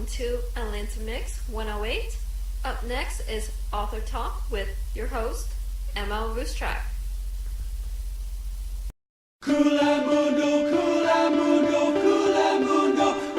welcome to Atlanta Mix 108. Up next is Author Talk with your host, M.L.Ruscsak. Culamundo, Culamundo, Culamundo,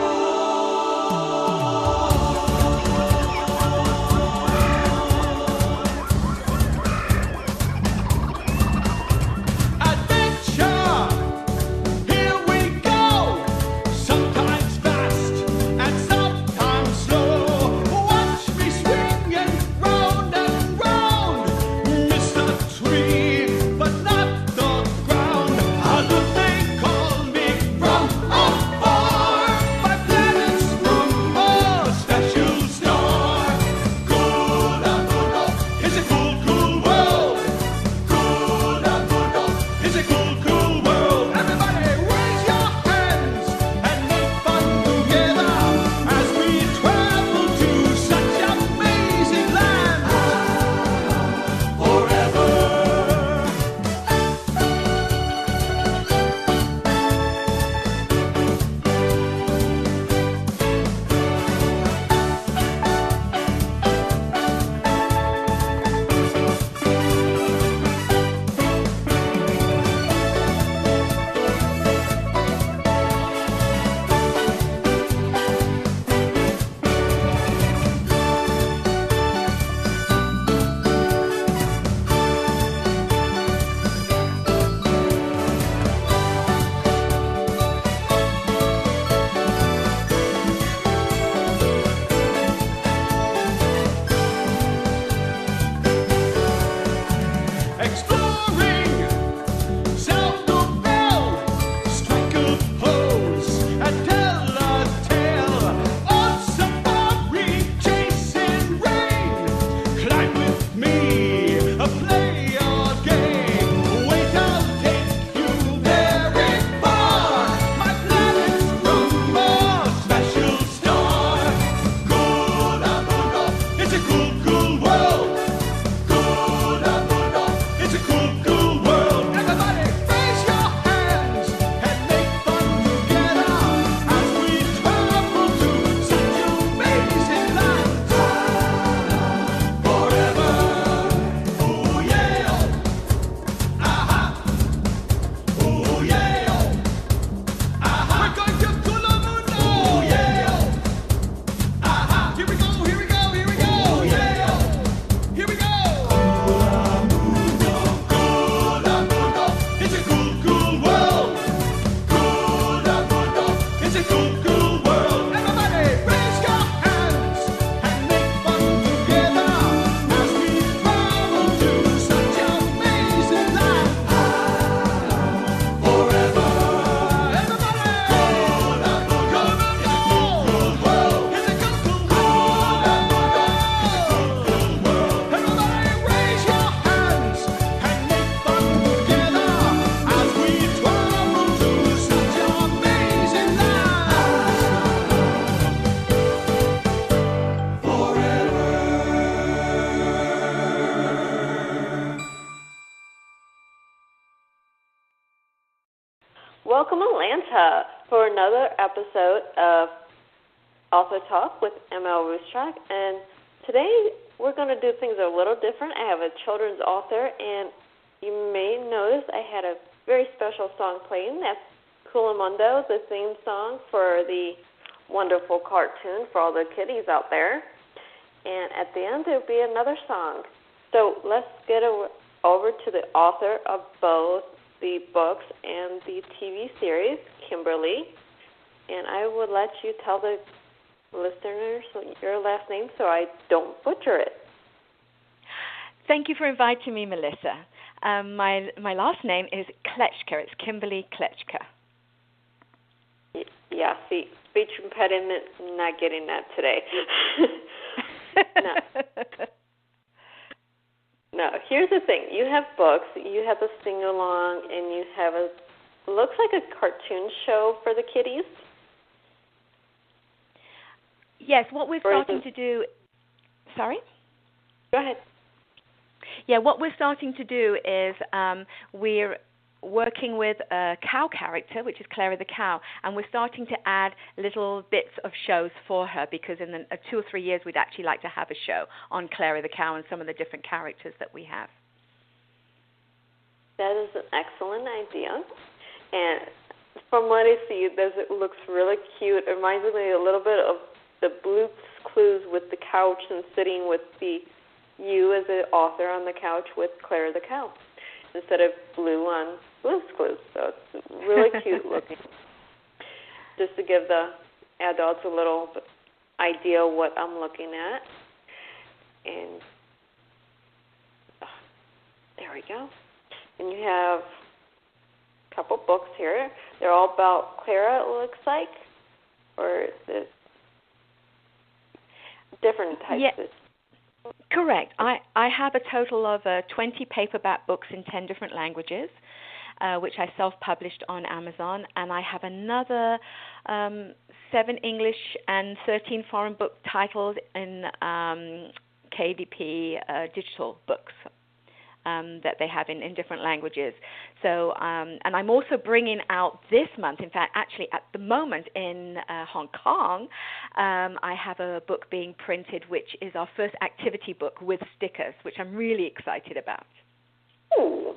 Welcome, Atlanta, for another episode of Author Talk with M.L.Ruscsak. And today we're going to do things a little different. I have a children's author, and you may notice I had a very special song playing. That's Culamundo, the theme song for the wonderful cartoon for all the kiddies out there. And at the end, there'll be another song. So let's get over to the author of both the books and the TV series, Kimberley. And I would let you tell the listeners your last name so I don't butcher it. Thank you for inviting me, Melissa. My last name is Kleczka. It's Kimberley Kleczka. Yeah, see, speech impediment, not getting that today. No. No, here's the thing. You have books, you have a sing-along, and you have looks like a cartoon show for the kiddies. Yes, what we're starting to do... Sorry? Go ahead. Yeah, what we're starting to do is we're working with a cow character, which is Clara the cow, and we're starting to add little bits of shows for her because in the 2 or 3 years we'd actually like to have a show on Clara the cow and some of the different characters that we have. That is an excellent idea. And from what I see, it looks really cute. It reminds me a little bit of the Blue's Clues with the couch and sitting with you as the author on the couch with Clara the cow instead of Blue on Blue's Clues. So it's really cute looking. Just to give the adults a little idea of what I'm looking at. And there we go. And you have a couple books here. They're all about Clara, it looks like, or is it different types? Yeah. Correct. I have a total of 20 paperback books in 10 different languages, which I self-published on Amazon, and I have another 7 English and 13 foreign book titles in KDP digital books that they have in different languages. So, and I'm also bringing out this month, in fact, actually at the moment in Hong Kong, I have a book being printed, which is our first activity book with stickers, which I'm really excited about. Ooh.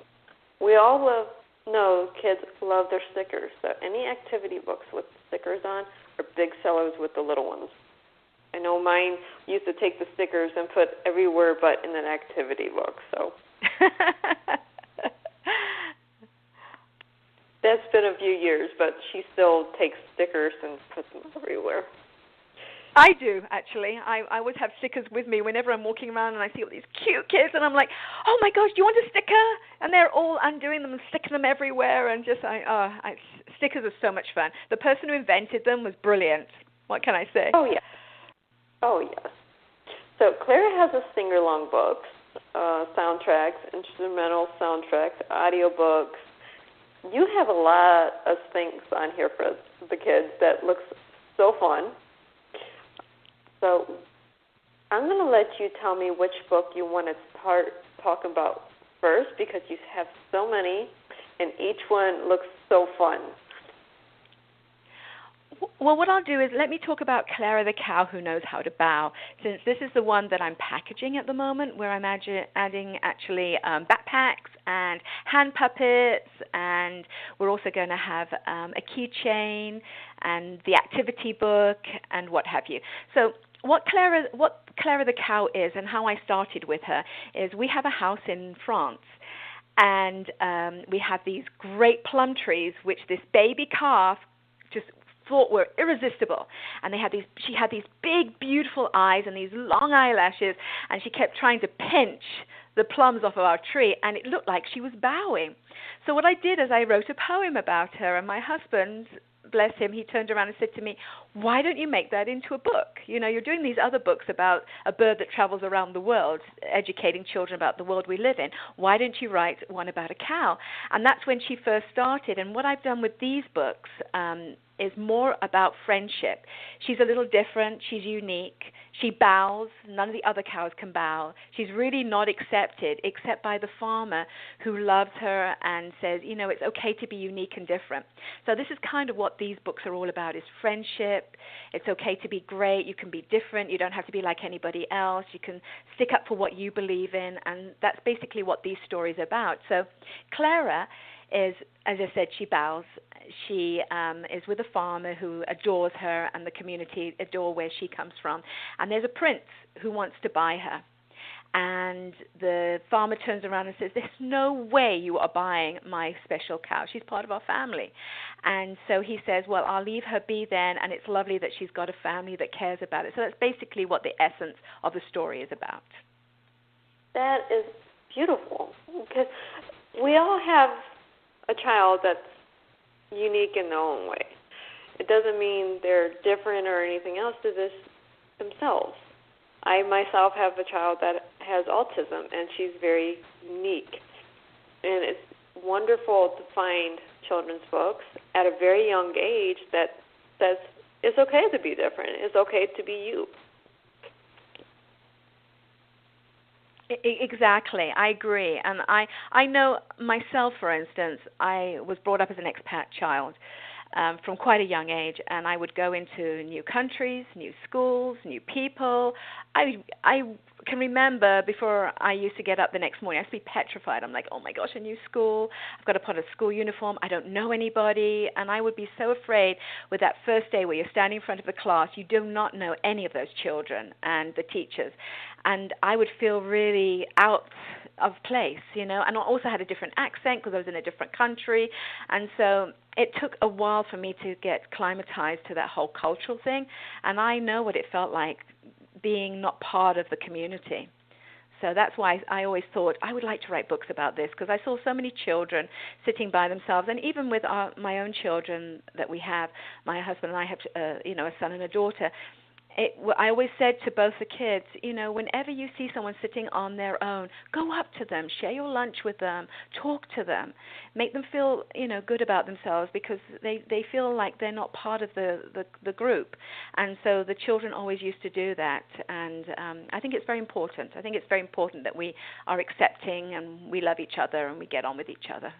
We all know kids love their stickers, so any activity books with stickers on are big sellers with the little ones. I know mine used to take the stickers and put everywhere but in an activity book, so. That's been a few years, but she still takes stickers and puts them everywhere. I do, actually. I always have stickers with me whenever I'm walking around and I see all these cute kids, and I'm like, oh my gosh, do you want a sticker? And they're all undoing them and sticking them everywhere, and stickers are so much fun. The person who invented them was brilliant. What can I say? Oh, yes. Oh, yes. So Clara has a sing-along books, soundtracks, instrumental soundtracks, audiobooks. You have a lot of things on here for the kids that looks so fun. So I'm going to let you tell me which book you want to start talking about first because you have so many, and each one looks so fun. Well, what I'll do is let me talk about Clara the Cow Who Knows How to Bow, since this is the one that I'm packaging at the moment, where I'm adding actually backpacks and hand puppets, and we're also going to have a keychain and the activity book and what have you. So what Clara the Cow is and how I started with her is we have a house in France, and we have these great plum trees, which this baby calf just thought were irresistible, and she had these big beautiful eyes and these long eyelashes, and she kept trying to pinch the plums off of our tree, and it looked like she was bowing. So what I did is I wrote a poem about her, and my husband, bless him, he turned around and said to me, why don't you make that into a book? You know, you're doing these other books about a bird that travels around the world, educating children about the world we live in. Why don't you write one about a cow? And that's when she first started. And what I've done with these books is more about friendship. She's a little different. She's unique. She bows. None of the other cows can bow. She's really not accepted except by the farmer who loves her and says, you know, it's okay to be unique and different. So this is kind of what these books are all about, is friendship. It's okay to be great. You can be different. You don't have to be like anybody else. You can stick up for what you believe in, and that's basically what these stories are about. So Clara is, as I said, she bows. She is with a farmer who adores her, and the community adore where she comes from. And there's a prince who wants to buy her. And the farmer turns around and says, there's no way you are buying my special cow. She's part of our family. And so he says, well, I'll leave her be then, and it's lovely that she's got a family that cares about it. So that's basically what the essence of the story is about. That is beautiful, because we all have a child that's unique in their own way. It doesn't mean they're different or anything else to this themselves. I myself have a child that has autism, and she's very unique. And it's wonderful to find children's books at a very young age that says it's okay to be different. It's okay to be you. Exactly, I agree, and I know myself, for instance, I was brought up as an expat child from quite a young age, and I would go into new countries, new schools, new people. I can remember before I used to get up the next morning, I used to be petrified. I'm like, oh my gosh, a new school. I've got to put a school uniform. I don't know anybody, and I would be so afraid with that first day where you're standing in front of the class. You do not know any of those children and the teachers, and I would feel really out of place, and I also had a different accent because I was in a different country, and so it took a while for me to get climatized to that whole cultural thing, and I know what it felt like being not part of the community. So that's why I always thought I would like to write books about this, because I saw so many children sitting by themselves, and even with my own children that we have, my husband and I have, a son and a daughter. I always said to both the kids, whenever you see someone sitting on their own, go up to them, share your lunch with them, talk to them, make them feel, good about themselves, because they feel like they're not part of the group. And so the children always used to do that, and I think it's very important. I think it's very important that we are accepting and we love each other and we get on with each other.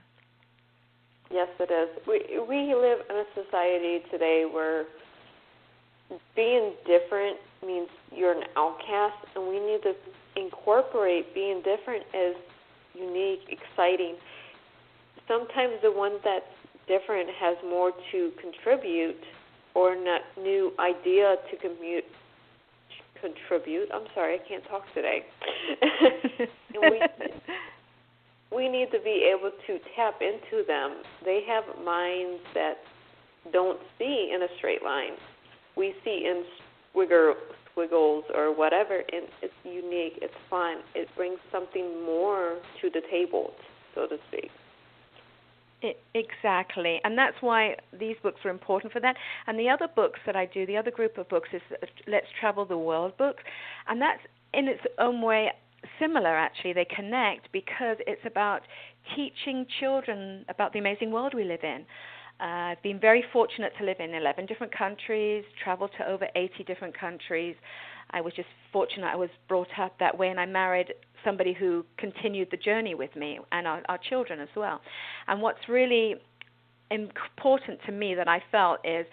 Yes, it is. We live in a society today where being different means you're an outcast, and we need to incorporate being different as unique, exciting. Sometimes the one that's different has more to contribute or a new idea to contribute. I'm sorry, I can't talk today. And we need to be able to tap into them. They have minds that don't see in a straight line. We see in squiggles or whatever, and it's unique, it's fun. It brings something more to the table, so to speak. Exactly, and that's why these books are important for that. And the other books that I do, the other group of books is Let's Travel the World books, and that's in its own way similar, actually. They connect because it's about teaching children about the amazing world we live in. I've been very fortunate to live in 11 different countries, traveled to over 80 different countries. I was just fortunate I was brought up that way, and I married somebody who continued the journey with me and our children as well. And what's really important to me that I felt is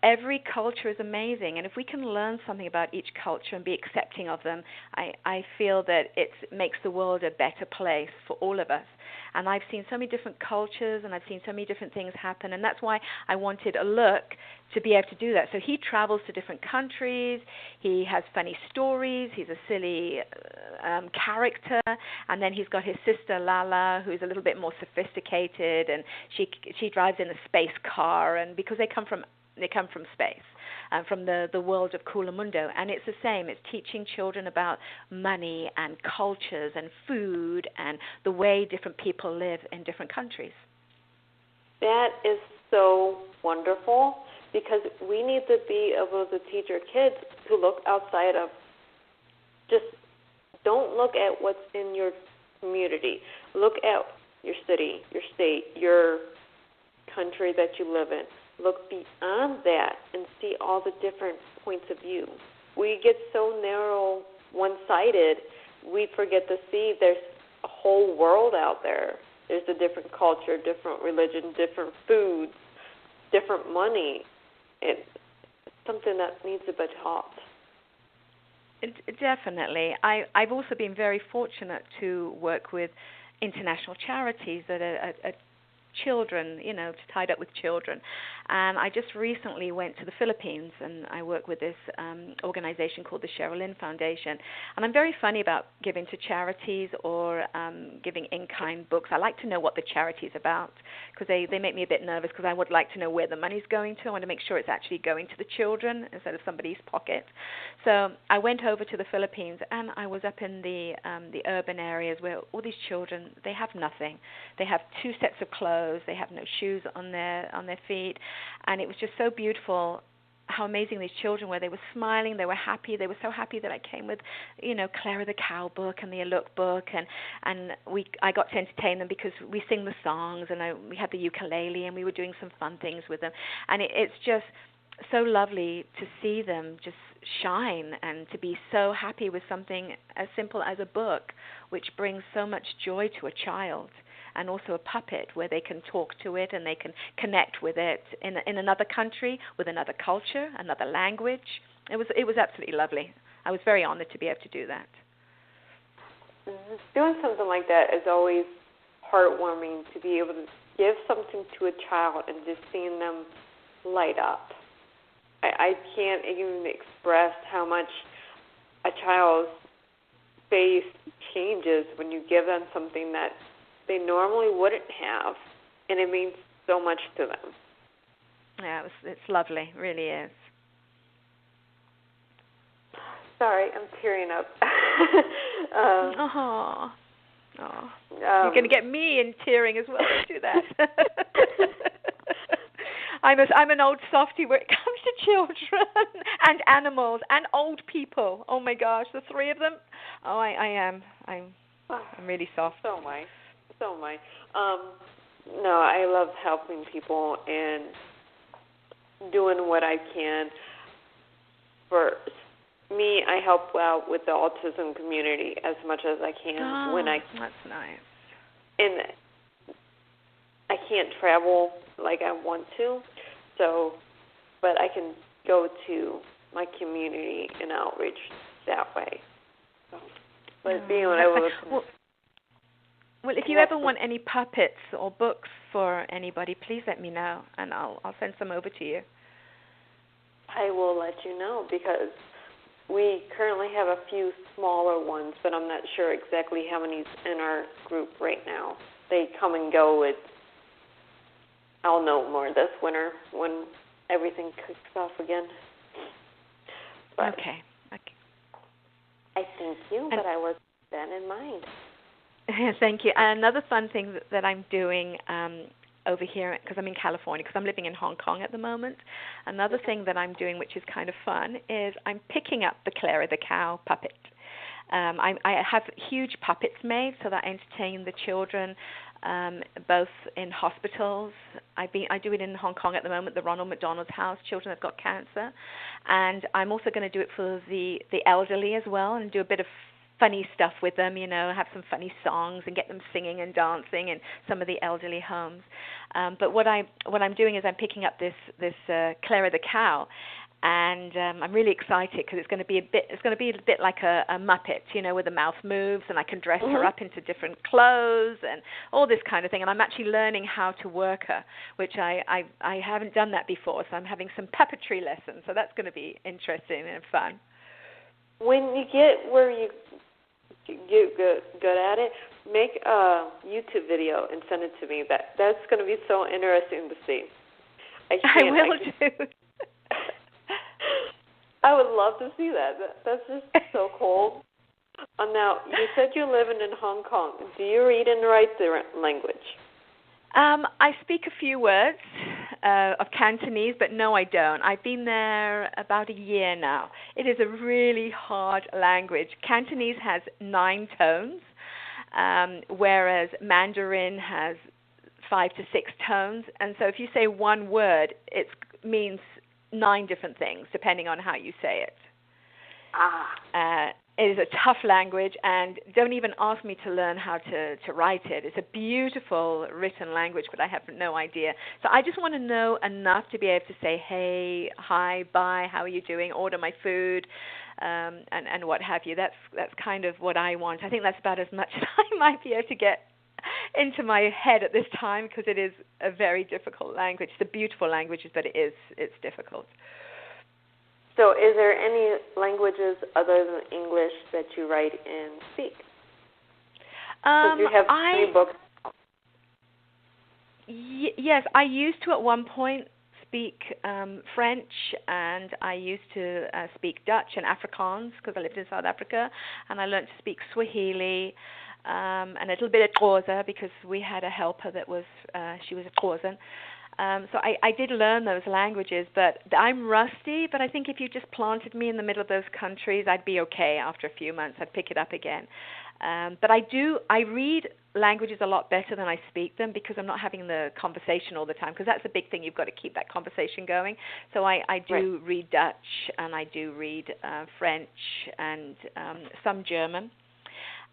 every culture is amazing, and if we can learn something about each culture and be accepting of them, I feel that it makes the world a better place for all of us. And I've seen so many different cultures, and I've seen so many different things happen, and that's why I wanted a look to be able to do that. So he travels to different countries, he has funny stories, he's a silly character, and then he's got his sister Lala, who's a little bit more sophisticated, and she drives in a space car, and because they come from space, from the world of Culamundo. And it's the same. It's teaching children about money and cultures and food and the way different people live in different countries. That is so wonderful, because we need to be able to teach our kids to look outside of just, don't look at what's in your community. Look at your city, your state, your country that you live in. Look beyond that and see all the different points of view. We get so narrow, one-sided, we forget to see there's a whole world out there. There's a different culture, different religion, different foods, different money. It's something that needs to be taught. Definitely. I've also been very fortunate to work with international charities that are children, tied up with children. And I just recently went to the Philippines, and I work with this organization called the Cheryl Lynn Foundation. And I'm very funny about giving to charities or giving in-kind books. I like to know what the charity's about, because they make me a bit nervous, because I would like to know where the money's going to. I want to make sure it's actually going to the children instead of somebody's pocket. So I went over to the Philippines, and I was up in the urban areas where all these children, they have nothing. They have 2 sets of clothes. They have no shoes on their feet. And it was just so beautiful how amazing these children were. They were smiling, they were happy. They were so happy that I came with, Clara the Cow book and the Aluk book, and I got to entertain them because we sing the songs, and we had the ukulele, and we were doing some fun things with them. And it's just, so lovely to see them just shine and to be so happy with something as simple as a book, which brings so much joy to a child, and also a puppet where they can talk to it and they can connect with it in another country, with another culture, another language. It was absolutely lovely. I was very honored to be able to do that. Doing something like that is always heartwarming, to be able to give something to a child and just seeing them light up. I can't even express how much a child's face changes when you give them something that they normally wouldn't have, and it means so much to them. Yeah, it's lovely, it really is. Sorry, I'm tearing up. You're going to get me in tearing as well. Don't do that. I'm an old softie when it comes to children and animals and old people. Oh my gosh, the three of them. Oh, I'm really soft. So am I. No, I love helping people and doing what I can. For me, I help out with the autism community as much as I can when I can. That's nice. And I can't travel like I want to, but I can go to my community and outreach that way. But being able to... Well, if you ever want any puppets or books for anybody, please let me know, and I'll send some over to you. I will let you know, because we currently have a few smaller ones, but I'm not sure exactly how many's in our group right now. They come and go. I'll know more this winter when everything kicks off again. But okay. I thank you, but I was then in mind. Thank you. Another fun thing that I'm doing over here, because I'm in California, because I'm living in Hong Kong at the moment, another thing that I'm doing, which is kind of fun, is I'm picking up the Clara the Cow puppet. I have huge puppets made so that I entertain the children both in hospitals. I do it in Hong Kong at the moment, the Ronald McDonald's House, children that've got cancer. And I'm also going to do it for the elderly as well, and do a bit of funny stuff with them, have some funny songs and get them singing and dancing in some of the elderly homes. But what I'm doing is I'm picking up this Clara the Cow, and I'm really excited because it's going to be a bit like a Muppet, where the mouth moves, and I can dress her up into different clothes and all this kind of thing. And I'm actually learning how to work her, which I haven't done that before. So I'm having some puppetry lessons. So that's going to be interesting and fun. When you get where you get good at it, make a YouTube video and send it to me. That's going to be so interesting to see. I will do. I would love to see that. That's just so cool. Now, you said you're living in Hong Kong. Do you read and write the language? I speak a few words of Cantonese, but no, I don't. I've been there about a year now. It is a really hard language. Cantonese has 9 tones, whereas Mandarin has 5 to 6 tones. And so if you say one word, it means 9 different things, depending on how you say it. It is a tough language, and don't even ask me to learn how to write it. It's a beautiful written language, but I have no idea. So I just want to know enough to be able to say, hey, hi, bye, how are you doing, order my food, and what have you. That's kind of what I want. I think that's about as much as I might be able to get into my head at this time, because it is a very difficult language. It's a beautiful language, but it's difficult. So is there any languages other than English that you write and speak? Do you have any books? Yes, I used to at one point speak French, and I used to speak Dutch and Afrikaans because I lived in South Africa, and I learned to speak Swahili and a little bit of Xhosa because we had a helper that was she was a Xhosan. So I did learn those languages, but I'm rusty. But I think if you just planted me in the middle of those countries, I'd be okay after a few months. I'd pick it up again. But I read languages a lot better than I speak them because I'm not having the conversation all the time, because that's a big thing. You've got to keep that conversation going. So I do read Dutch, and I do read French, and some German,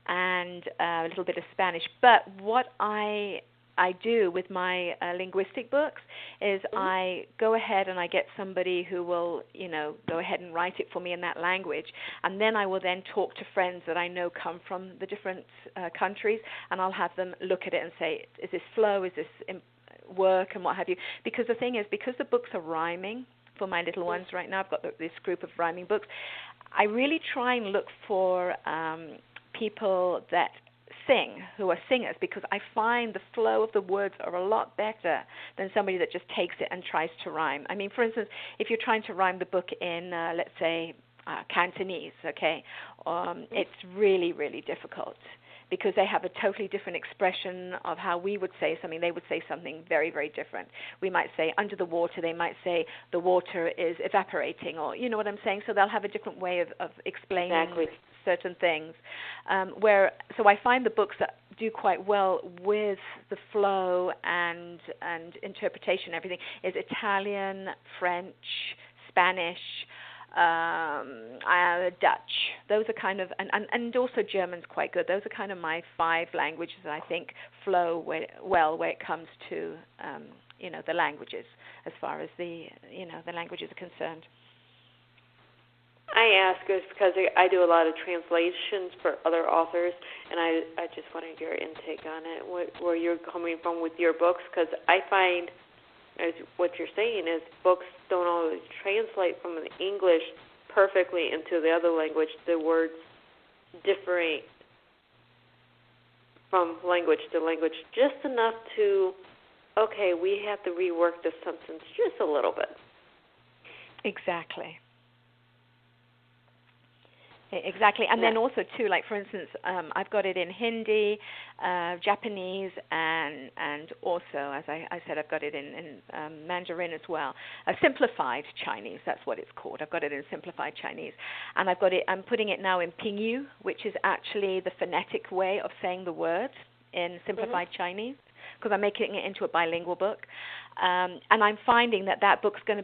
and a little bit of Spanish. But what I do with my linguistic books is I go ahead and I get somebody who will, go ahead and write it for me in that language, and then I will then talk to friends that I know come from the different countries, and I'll have them look at it and say, is this flow, is this work, and what have you. Because the thing is, because the books are rhyming for my little ones right now, I've got this group of rhyming books, I really try and look for people that sing, who are singers, because I find the flow of the words are a lot better than somebody that just takes it and tries to rhyme. I mean, for instance, if you're trying to rhyme the book in, let's say, Cantonese, okay, it's really, really difficult, because they have a totally different expression of how we would say something. They would say something very, very different. We might say under the water. They might say the water is evaporating, or you know what I'm saying? So they'll have a different way of explaining certain things. So I find the books that do quite well with the flow and interpretation, everything, is Italian, French, Spanish, Dutch. Those are kind of, and also German's quite good. Those are kind of my 5 languages that I think flow well where it comes to, the languages, as far as the languages are concerned. I ask is because I do a lot of translations for other authors, and I just wanted your intake on it, where you're coming from with your books, because I find, as what you're saying is, books don't always translate from the English perfectly into the other language. The words differing from language to language just enough to, okay, we have to rework this sentence just a little bit. Exactly. And then also too, like for instance, I've got it in Hindi, Japanese, and also, as I said, I've got it in Mandarin as well. Simplified Chinese, that's what it's called. I've got it in simplified Chinese, and I'm putting it now in Pinyin, which is actually the phonetic way of saying the word in simplified Chinese, because I'm making it into a bilingual book. And I'm finding that those books are going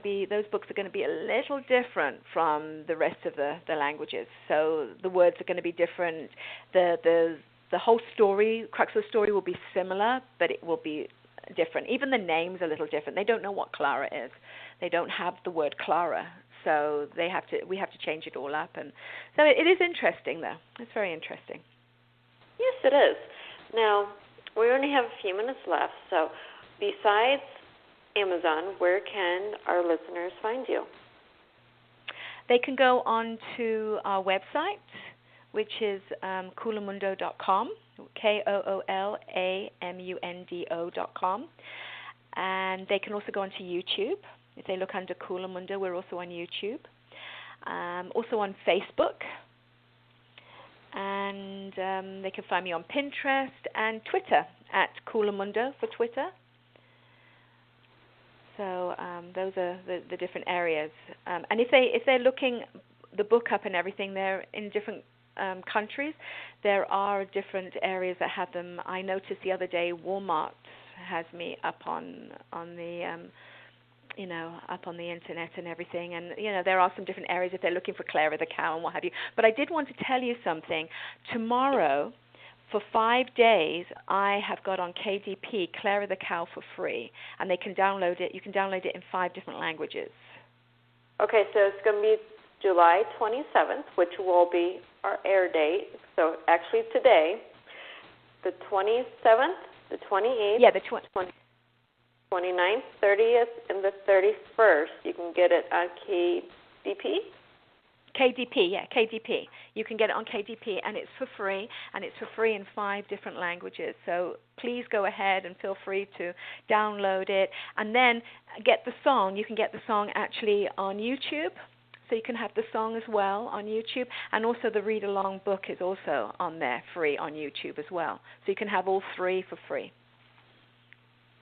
to be a little different from the rest of the languages. So the words are going to be different. The whole story, crux of the story, will be similar, but it will be different. Even the names are a little different. They don't know what Clara is. They don't have the word Clara, so we have to change it all up. And so it is interesting, though. It's very interesting. Yes, it is. Now, we only have a few minutes left, so besides Amazon, where can our listeners find you? They can go on to our website, which is koolamundo.com, KOOLAMUNDO.com. And they can also go onto YouTube. If they look under Koolamundo, we're also on YouTube. Also on Facebook. And they can find me on Pinterest and Twitter at Koolamundo for Twitter. So those are the different areas. And if they're looking the book up and everything, they're in different countries. There are different areas that have them. I noticed the other day Walmart has me up on the up on the internet and everything. And there are some different areas if they're looking for Clara the cow and what have you. But I did want to tell you something. Tomorrow, for 5 days, I have got on KDP Clara the Cow for free, and they can download it. You can download it in 5 different languages. Okay, so it's going to be July 27th, which will be our air date. So actually today, the 27th, the 28th, yeah, the 29th, 30th, and the 31st. You can get it on KDP. KDP. You can get it on KDP, and it's for free, in 5 different languages. So please go ahead and feel free to download it, and then get the song. You can get the song actually on YouTube, so you can have the song as well on YouTube, and also the read-along book is also on there free on YouTube as well. So you can have all 3 for free.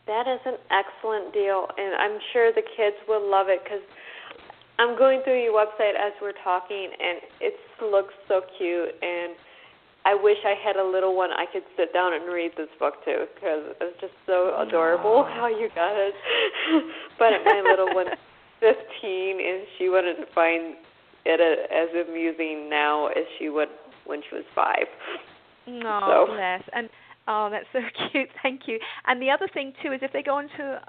That is an excellent deal, and I'm sure the kids will love it because I'm going through your website as we're talking, and it looks so cute, and I wish I had a little one I could sit down and read this book to because it's just so adorable how you got it. But my little one is 15, and she wouldn't find it as amusing now as she would when she was 5. Oh, so. Bless. And that's so cute. Thank you. And the other thing too is if they go onto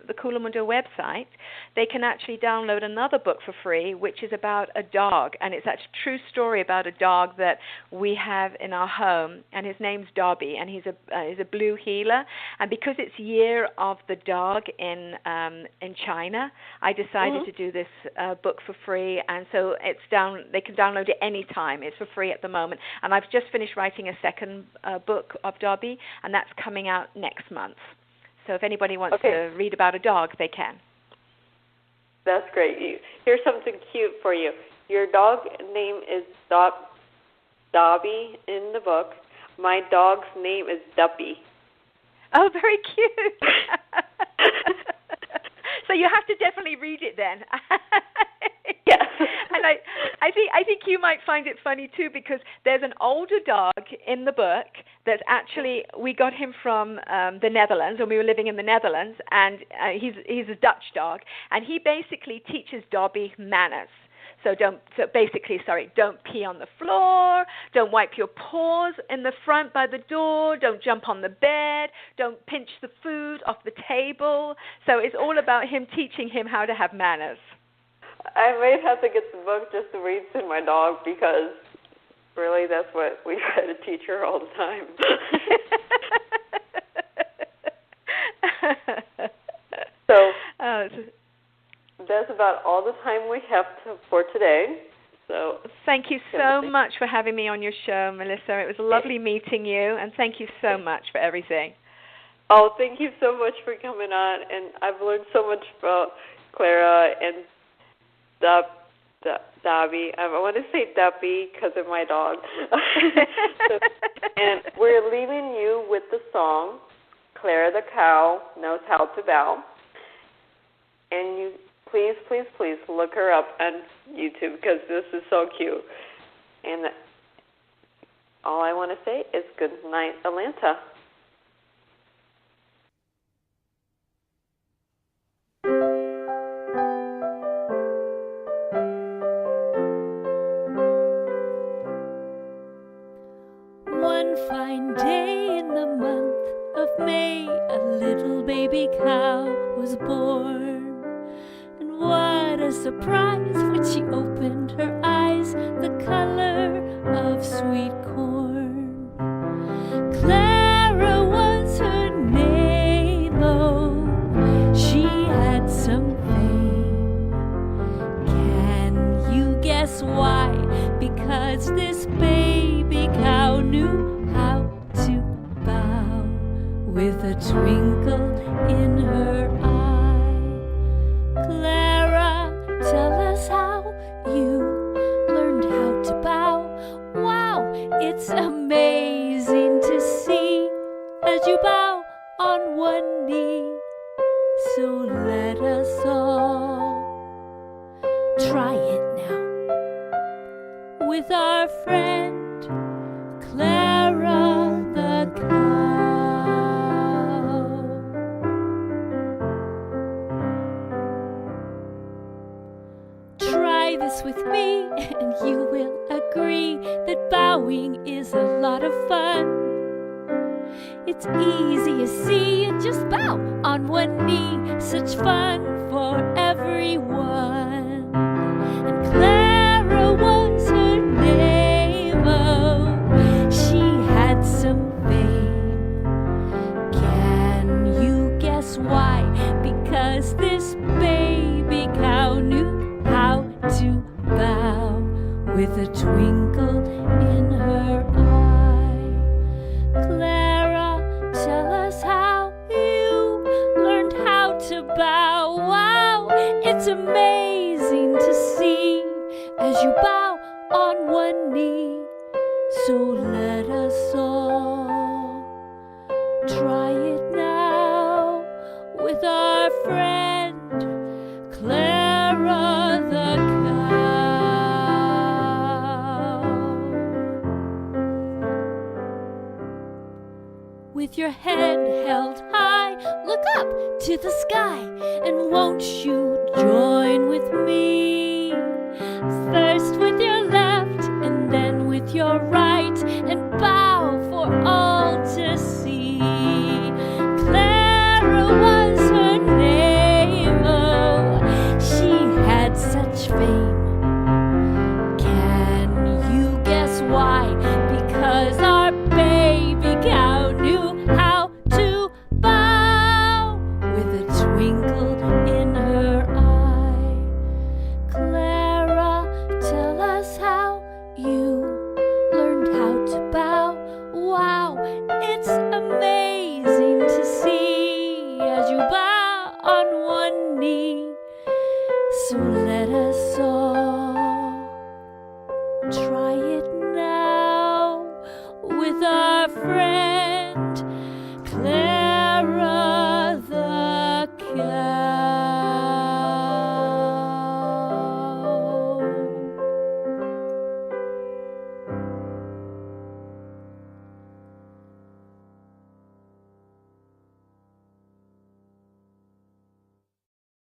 the Culamundo website, they can actually download another book for free, which is about a dog, and it's actually a true story about a dog that we have in our home, and his name's Dobby, and he's a blue heeler. And because it's Year of the Dog in China, I decided to do this book for free, and so they can download it anytime. It's for free at the moment, and I've just finished writing a second book of Dobby, and that's coming out next month. So if anybody wants to read about a dog, they can. That's great. Here's something cute for you. Your dog name is Dobby in the book. My dog's name is Duppy. Oh, very cute. So you have to definitely read it then. Yes. And I think you might find it funny too, because there's an older dog in the book that's actually, we got him from the Netherlands when we were living in the Netherlands, and he's a Dutch dog, and he basically teaches Dobby manners. So don't pee on the floor, don't wipe your paws in the front by the door, don't jump on the bed, don't pinch the food off the table. So it's all about him teaching him how to have manners. I might have to get the book just to read to my dog, because really that's what we try to teach her all the time. So that's about all the time we have for today. So thank you so much for having me on your show, Melissa. It was lovely meeting you, and thank you so much for everything. Oh, thank you so much for coming on, and I've learned so much about Clara and Dobby. I want to say Duppy because of my dog. And we're leaving you with the song, Clara the Cow Knows How to Bow. And you please look her up on YouTube because this is so cute. And all I want to say is good night, Atlanta. One fine day in the month of May, a little baby cow was born. And what a surprise when she opened her eyes, the color of sweet corn. Clara was her name, oh, she had some fame. Can you guess why? Because this baby cow knew how to bow, with a twinkle in her eye. Clara, tell us how you learned how to bow. Wow, it's amazing to see as you bow on one knee. So let us all try it now with our friend Clara the cow. Try this with me and you will agree that bowing is a lot of fun. It's easy, you see, just bow on one knee, such fun for everyone. And Clara was her name, oh, she had some fame. Can you guess why? Because this baby cow knew how to bow, with a twinkle in her eye. Clara, tell us how you learned how to bow. Wow, it's amazing to see as you bow on one knee. So let us all try it now with your head held high, look up to the sky, and won't you join with me? First with your left, and then with your right, and bow for all to see. Clara was her name, oh, she had such fame. Can you guess why? Because our baby cow knew how to bow with a twinkle in her eye. Clara, tell us how you learned how to bow. Wow, it's amazing to see as you bow on one knee. So let us